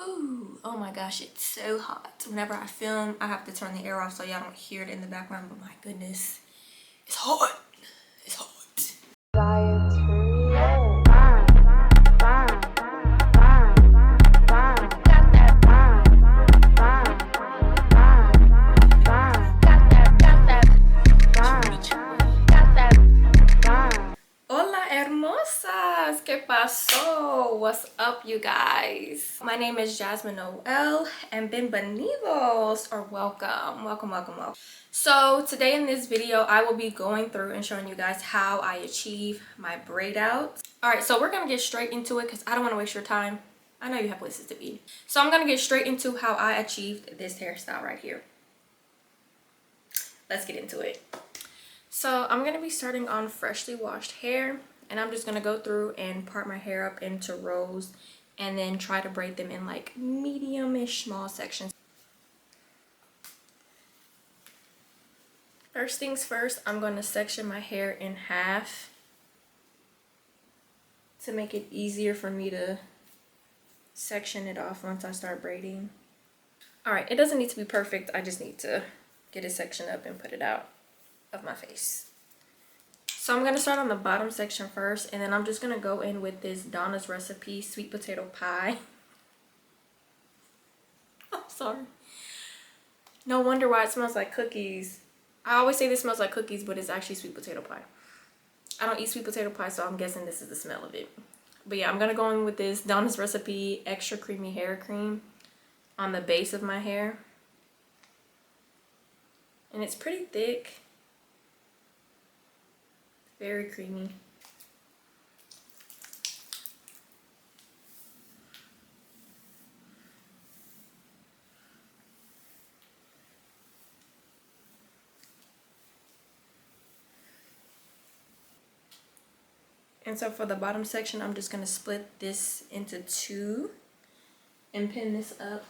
Ooh, oh my gosh, it's so hot. Whenever I film, I have to turn the air off so y'all don't hear it in the background, but my goodness, it's hot. It's hot. Hola hermosas, ¿qué pasó? What's up, you guys? My name is Jasmine Noel and bienvenidos, or welcome. So today in this video, I will be going through and showing you guys how I achieve my braid out. All right, so we're gonna get straight into it because I don't want to waste your time. I know you have places to be. So I'm gonna get straight into how I achieved this hairstyle right here. Let's get into it. So I'm going to be starting on freshly washed hair, and I'm just going to go through and part my hair up into rows and then try to braid them in like medium-ish small sections. First things first, I'm going to section my hair in half to make it easier for me to section it off once I start braiding. Alright, it doesn't need to be perfect, I just need to get it sectioned up and put it out of my face. So I'm going to start on the bottom section first, and then I'm just going to go in with this Donna's Recipe sweet potato pie. I'm sorry. No wonder why it smells like cookies. I always say this smells like cookies, but it's actually sweet potato pie. I don't eat sweet potato pie, so I'm guessing this is the smell of it. But yeah, I'm going to go in with this Donna's Recipe extra creamy hair cream on the base of my hair. And it's pretty thick. Very creamy. And so for the bottom section, I'm just going to split this into two and pin this up.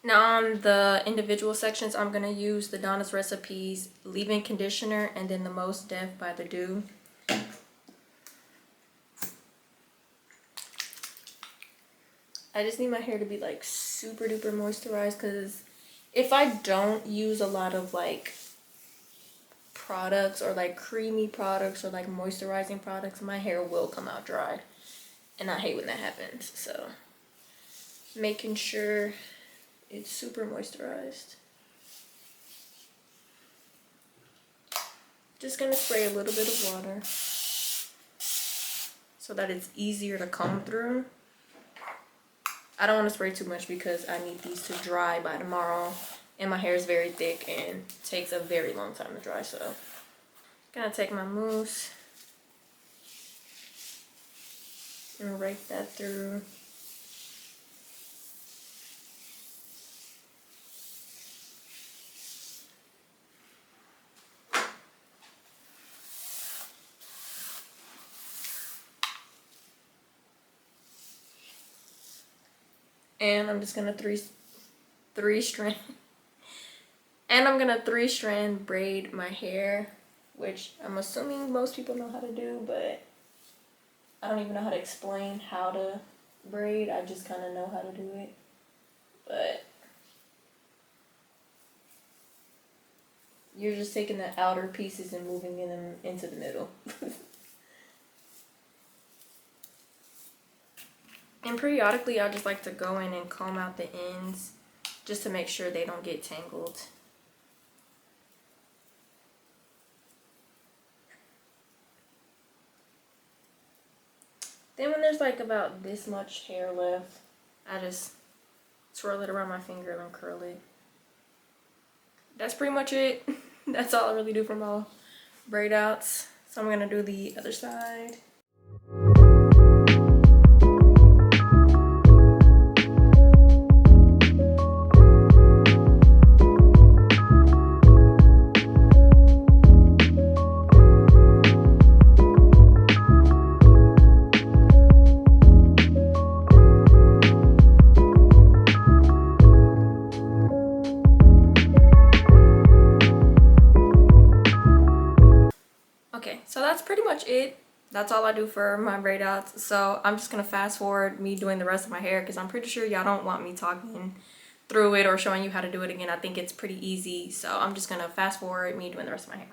Now on the individual sections, I'm going to use the Donna's Recipes leave-in conditioner and then the Most Def by the Dew. I just need my hair to be like super duper moisturized, because if I don't use a lot of like products or like creamy products or like moisturizing products, my hair will come out dry, and I hate when that happens. So making sure it's super moisturized. Just gonna spray a little bit of water so that it's easier to comb through. I don't want to spray too much because I need these to dry by tomorrow, and my hair is very thick and takes a very long time to dry. So gonna take my mousse and rake that through. And I'm just gonna three strand braid my hair, which I'm assuming most people know how to do, but I don't even know how to explain how to braid. I just kind of know how to do it. But you're just taking the outer pieces and moving them into the middle. And periodically, I just like to go in and comb out the ends just to make sure they don't get tangled. Then when there's like about this much hair left, I just swirl it around my finger and curl it. That's pretty much it. That's all I really do for my braid outs. So I'm gonna do the other side. Okay, so that's pretty much it. That's all I do for my braid outs. So I'm just gonna fast forward me doing the rest of my hair because I'm pretty sure y'all don't want me talking through it or showing you how to do it again. I think it's pretty easy. So I'm just gonna fast forward me doing the rest of my hair.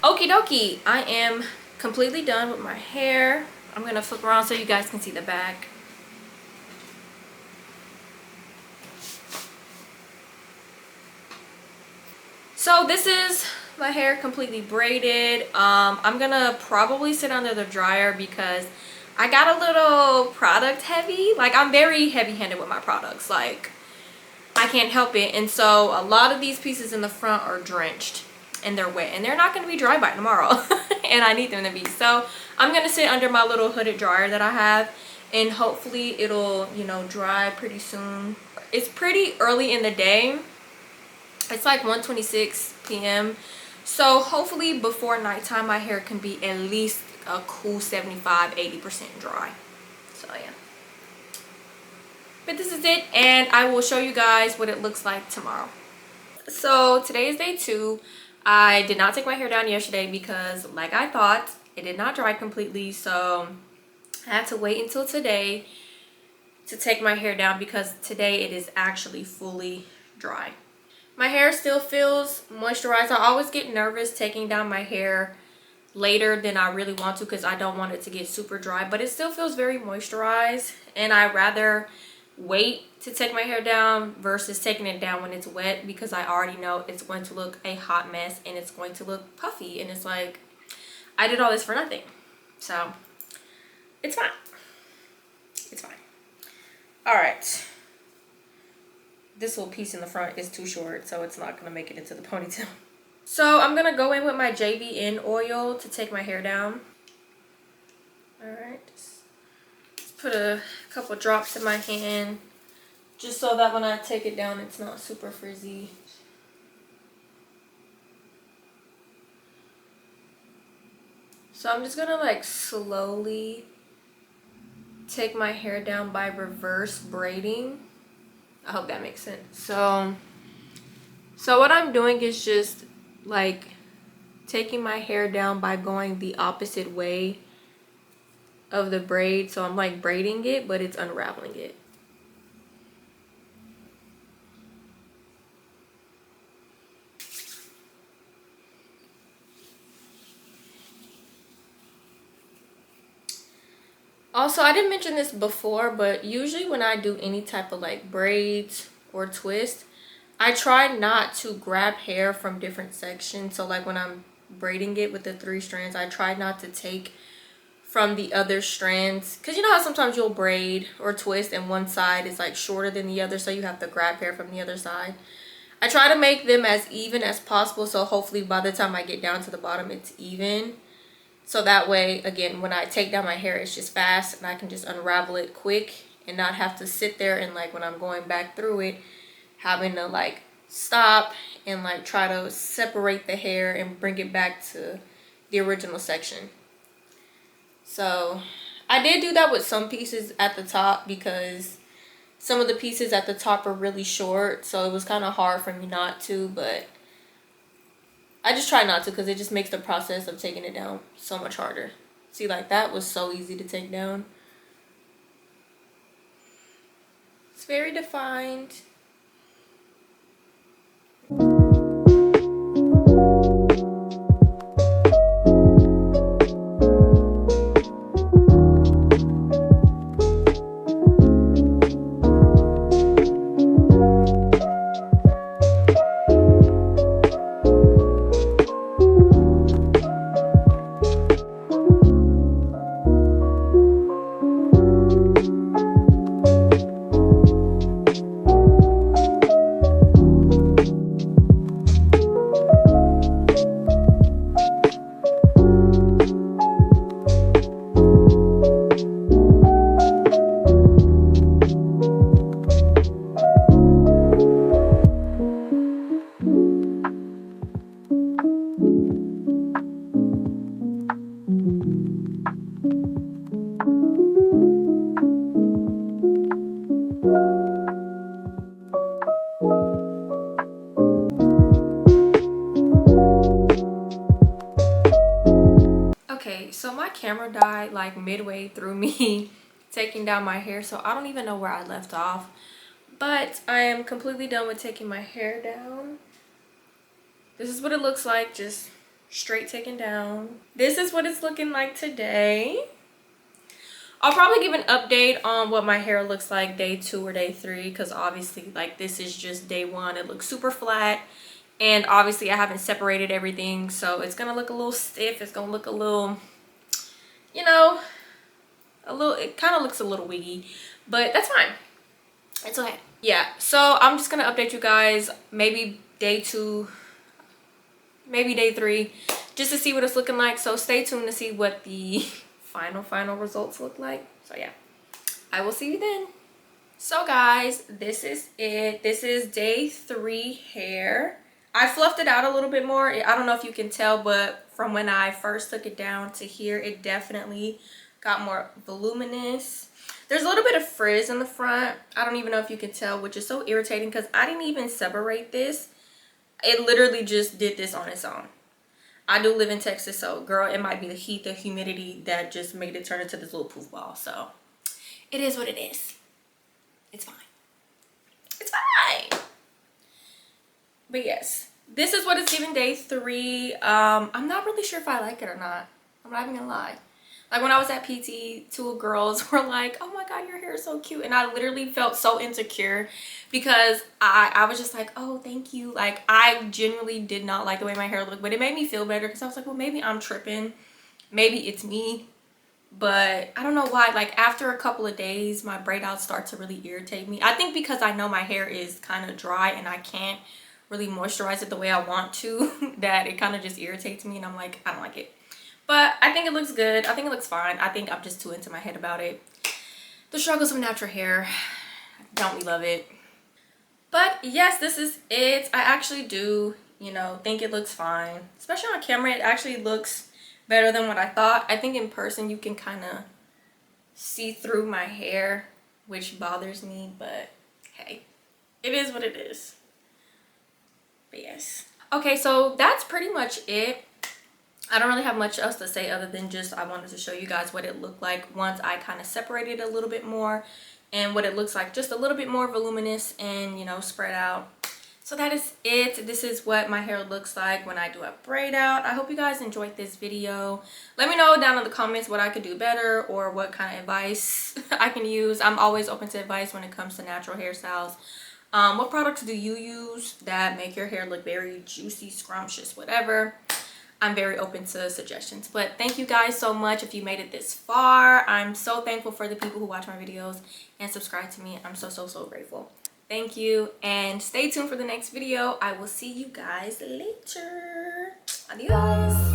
Okie dokie, I am completely done with my hair. I'm gonna flip around so you guys can see the back. So this is my hair completely braided. I'm gonna probably sit under the dryer because I got a little product heavy. Like, I'm very heavy-handed with my products. Like, I can't help it. And so a lot of these pieces in the front are drenched and they're wet and they're not going to be dry by tomorrow. And I need them to be. So I'm going to sit under my little hooded dryer that I have, and hopefully it'll, you know, dry pretty soon. It's pretty early in the day. It's like 1:26 p.m. So hopefully before nighttime my hair can be at least a cool 75-80% dry. So yeah. But this is it, and I will show you guys what it looks like tomorrow. So today is day 2. I did not take my hair down yesterday because, like I thought, it did not dry completely. So I had to wait until today to take my hair down because today it is actually fully dry. My hair still feels moisturized. I always get nervous taking down my hair later than I really want to because I don't want it to get super dry, but it still feels very moisturized, and I rather wait to take my hair down versus taking it down when it's wet because I already know it's going to look a hot mess and it's going to look puffy, and it's like I did all this for nothing. So it's fine. It's fine. All right. This little piece in the front is too short, so it's not going to make it into the ponytail. So I'm going to go in with my JVN oil to take my hair down. Alright. Just put a couple drops in my hand, just so that when I take it down, it's not super frizzy. So I'm just going to like slowly take my hair down by reverse braiding. I hope that makes sense. So what I'm doing is just like taking my hair down by going the opposite way of the braid. So I'm like braiding it, but it's unraveling it. Also, I didn't mention this before, but usually when I do any type of like braids or twist, I try not to grab hair from different sections. So like when I'm braiding it with the 3 strands, I try not to take from the other strands, because you know how sometimes you'll braid or twist and one side is like shorter than the other, so you have to grab hair from the other side. I try to make them as even as possible, so hopefully by the time I get down to the bottom it's even, so that way again when I take down my hair it's just fast and I can just unravel it quick and not have to sit there and like when I'm going back through it having to like stop and like try to separate the hair and bring it back to the original section. So I did do that with some pieces at the top because some of the pieces at the top are really short, so it was kind of hard for me not to, but I just try not to because it just makes the process of taking it down so much harder. See, like that was so easy to take down. It's very defined. Okay, so my camera died like midway through me taking down my hair, so I don't even know where I left off. But I am completely done with taking my hair down. This is what it looks like, just straight taken down. This is what it's looking like today. I'll probably give an update on what my hair looks like day 2 or day 3, because obviously like this is just day 1. It looks super flat. And obviously I haven't separated everything, so it's gonna look a little stiff. It's gonna look a little, you know, it kind of looks a little wiggy, but that's fine. It's okay. Yeah, so I'm just gonna update you guys maybe day 2, maybe day 3, just to see what it's looking like. So stay tuned to see what the final results look like. So yeah, I will see you then. So guys, this is it. This is day 3 hair. I fluffed it out a little bit more. I don't know if you can tell, but from when I first took it down to here, it definitely got more voluminous. There's a little bit of frizz in the front. I don't even know if you can tell, which is so irritating because I didn't even separate this. It literally just did this on its own. I do live in Texas, so girl, it might be the heat, the humidity that just made it turn into this little poof ball. So it is what it is. It's fine. It's fine. But yes, this is what it's giving day 3. I'm not really sure if I like it or not. I'm not even gonna lie. Like when I was at PT, 2 girls were like, oh my god, your hair is so cute. And I literally felt so insecure because I was just like, oh, thank you. Like I genuinely did not like the way my hair looked, but it made me feel better because I was like, well, maybe I'm tripping. Maybe it's me. But I don't know why, like after a couple of days, my braid outs start to really irritate me. I think because I know my hair is kind of dry and I can't really moisturize it the way I want to, that it kind of just irritates me and I'm like, I don't like it. But I think it looks good. I think it looks fine. I think I'm just too into my head about it. The struggles of natural hair, don't we love it? But yes, this is it. I actually do, you know, think it looks fine. Especially on camera, it actually looks better than what I thought. I think in person you can kind of see through my hair, which bothers me, but hey, it is what it is. But yes. Okay, so that's pretty much it. I don't really have much else to say other than just I wanted to show you guys what it looked like once I kind of separated it a little bit more and what it looks like just a little bit more voluminous and, you know, spread out. So that is it. This is what my hair looks like when I do a braid out. I hope you guys enjoyed this video. Let me know down in the comments what I could do better or what kind of advice I can use. I'm always open to advice when it comes to natural hairstyles. What products do you use that make your hair look very juicy, scrumptious, whatever? I'm very open to suggestions. But thank you guys so much if you made it this far. I'm so thankful for the people who watch my videos and subscribe to me. I'm so grateful. Thank you, and stay tuned for the next video. I will see you guys later. Adios.